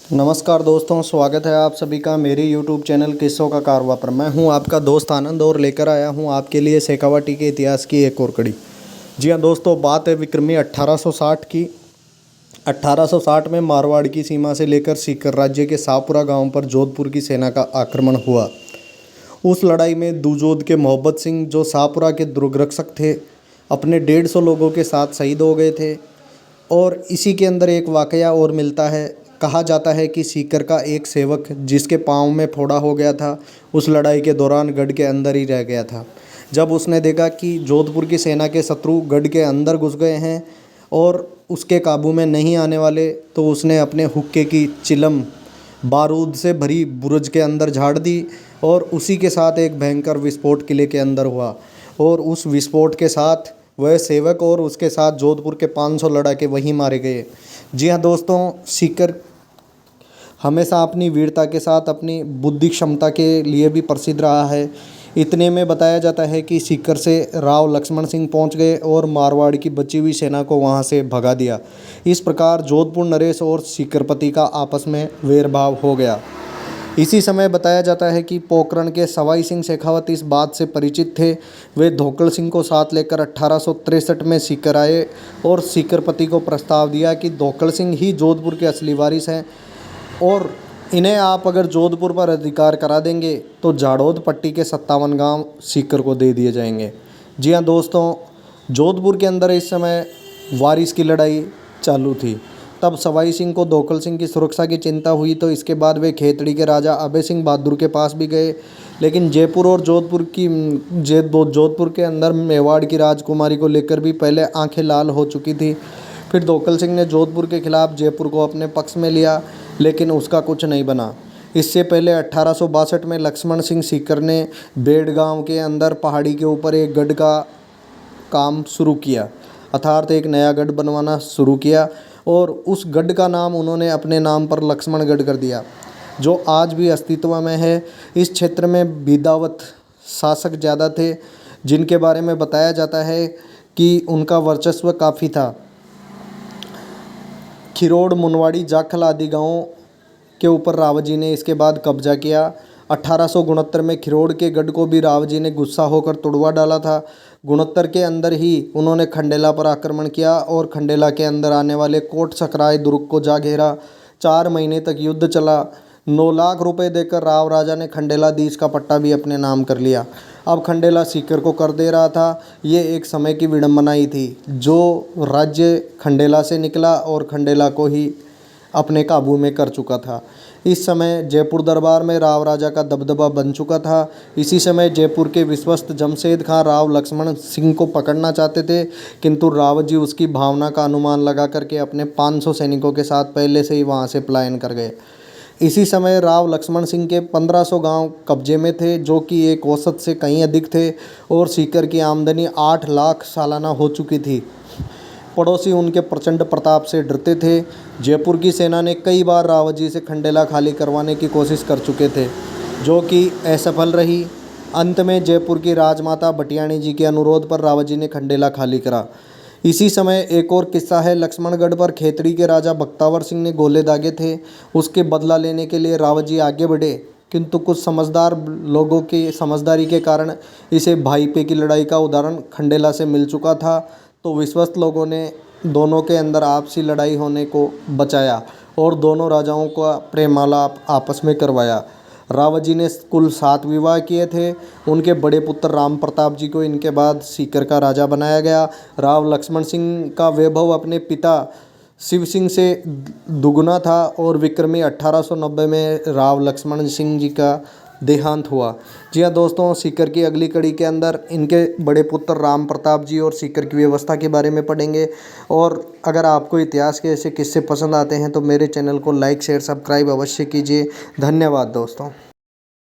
नमस्कार दोस्तों, स्वागत है आप सभी का मेरे YouTube चैनल किस्सों का कारवां पर। मैं हूं आपका दोस्त आनंद और लेकर आया हूं आपके लिए शेखावाटी के इतिहास की एक और कड़ी। जी हां दोस्तों, बात है विक्रमी 1860 की। 1860 में मारवाड़ की सीमा से लेकर सीकर राज्य के शाहपुरा गांव पर जोधपुर की सेना का आक्रमण हुआ। उस लड़ाई में दुजोद के मोहब्बत सिंह, जो शाहपुरा के दुर्गरक्षक थे, अपने 150 लोगों के साथ शहीद हो गए थे। और इसी के अंदर एक वाकया और मिलता है। कहा जाता है कि सीकर का एक सेवक, जिसके पाँव में फोड़ा हो गया था, उस लड़ाई के दौरान गढ़ के अंदर ही रह गया था। जब उसने देखा कि जोधपुर की सेना के शत्रु गढ़ के अंदर घुस गए हैं और उसके काबू में नहीं आने वाले, तो उसने अपने हुक्के की चिलम बारूद से भरी बुर्ज के अंदर झाड़ दी और उसी के साथ एक भयंकर विस्फोट किले के अंदर हुआ। और उस विस्फोट के साथ वह सेवक और उसके साथ जोधपुर के 500 लड़ाके वहीं मारे गए। जी हाँ दोस्तों, सीकर हमेशा अपनी वीरता के साथ अपनी बुद्धि क्षमता के लिए भी प्रसिद्ध रहा है। इतने में बताया जाता है कि सीकर से राव लक्ष्मण सिंह पहुंच गए और मारवाड़ की बची हुई सेना को वहां से भगा दिया। इस प्रकार जोधपुर नरेश और सीकरपति का आपस में वैरभाव हो गया। इसी समय बताया जाता है कि पोखरण के सवाई सिंह शेखावत इस बात से परिचित थे। वे धोकल सिंह को साथ लेकर 1863 में सीकर आए और सीकरपति को प्रस्ताव दिया कि धोकल सिंह ही जोधपुर के असली वारिस हैं और इन्हें आप अगर जोधपुर पर अधिकार करा देंगे तो जाड़ोद पट्टी के 57 गांव सीकर को दे दिए जाएंगे। जी हाँ दोस्तों, जोधपुर के अंदर इस समय वारिस की लड़ाई चालू थी। तब सवाई सिंह को धोकल सिंह की सुरक्षा की चिंता हुई, तो इसके बाद वे खेतड़ी के राजा अभय सिंह बहादुर के पास भी गए। लेकिन जयपुर और जोधपुर के अंदर मेवाड़ की राजकुमारी को लेकर भी पहले आंखें लाल हो चुकी थी। फिर धोकल सिंह ने जोधपुर के खिलाफ जयपुर को अपने पक्ष में लिया, लेकिन उसका कुछ नहीं बना। इससे पहले 1862 में लक्ष्मण सिंह सीकर ने बेड़गांव के अंदर पहाड़ी के ऊपर एक गढ़ का काम शुरू किया, अर्थात एक नया गढ़ बनवाना शुरू किया और उस गढ़ का नाम उन्होंने अपने नाम पर लक्ष्मणगढ़ कर दिया, जो आज भी अस्तित्व में है। इस क्षेत्र में बीदावत शासक ज़्यादा थे, जिनके बारे में बताया जाता है कि उनका वर्चस्व काफ़ी था। खिरोड़, मुनवाड़ी, जाखल आदि गांवों के ऊपर रावजी ने इसके बाद कब्जा किया। 1869 में खिरोड़ के गढ़ को भी रावजी ने गुस्सा होकर तोड़वा डाला था। 69 के अंदर ही उन्होंने खंडेला पर आक्रमण किया और खंडेला के अंदर आने वाले कोट सकराय दुर्ग को जा घेरा। 4 महीने तक युद्ध चला। 9 लाख रुपए देकर राव राजा ने खंडेलाधीश का पट्टा भी अपने नाम कर लिया। अब खंडेला सीकर को कर दे रहा था। ये एक समय की विडंबना ही थी, जो राज्य खंडेला से निकला और खंडेला को ही अपने काबू में कर चुका था। इस समय जयपुर दरबार में राव राजा का दबदबा बन चुका था। इसी समय जयपुर के विश्वस्त जमशेद खां राव लक्ष्मण सिंह को पकड़ना चाहते थे, किंतु राव जी उसकी भावना का अनुमान लगा करके अपने 500 सैनिकों के साथ पहले से ही वहां से पलायन कर गए। इसी समय राव लक्ष्मण सिंह के 1500 गांव कब्जे में थे, जो कि एक औसत से कहीं अधिक थे और सीकर की आमदनी 8 लाख सालाना हो चुकी थी। पड़ोसी उनके प्रचंड प्रताप से डरते थे। जयपुर की सेना ने कई बार रावजी से खंडेला खाली करवाने की कोशिश कर चुके थे, जो कि असफल रही। अंत में जयपुर की राजमाता बटियाणी जी के अनुरोध पर रावजी ने खंडेला खाली करा। इसी समय एक और किस्सा है। लक्ष्मणगढ़ पर खेतड़ी के राजा बख्तावर सिंह ने गोले दागे थे। उसके बदला लेने के लिए रावजी आगे बढ़े, किंतु कुछ समझदार लोगों की समझदारी के कारण इसे भाईपे की लड़ाई का उदाहरण खंडेला से मिल चुका था। तो विश्वस्त लोगों ने दोनों के अंदर आपसी लड़ाई होने को बचाया और दोनों राजाओं का प्रेमालाप आपस में करवाया। रावजी ने कुल 7 विवाह किए थे। उनके बड़े पुत्र राम प्रताप जी को इनके बाद सीकर का राजा बनाया गया। राव लक्ष्मण सिंह का वैभव अपने पिता शिव सिंह से दुगुना था और विक्रमी 1890 में राव लक्ष्मण सिंह जी का देहांत हुआ। जी हाँ दोस्तों, सीकर की अगली कड़ी के अंदर इनके बड़े पुत्र राम प्रताप जी और सीकर की व्यवस्था के बारे में पढ़ेंगे। और अगर आपको इतिहास के ऐसे किस्से पसंद आते हैं तो मेरे चैनल को लाइक, शेयर, सब्सक्राइब अवश्य कीजिए। धन्यवाद दोस्तों।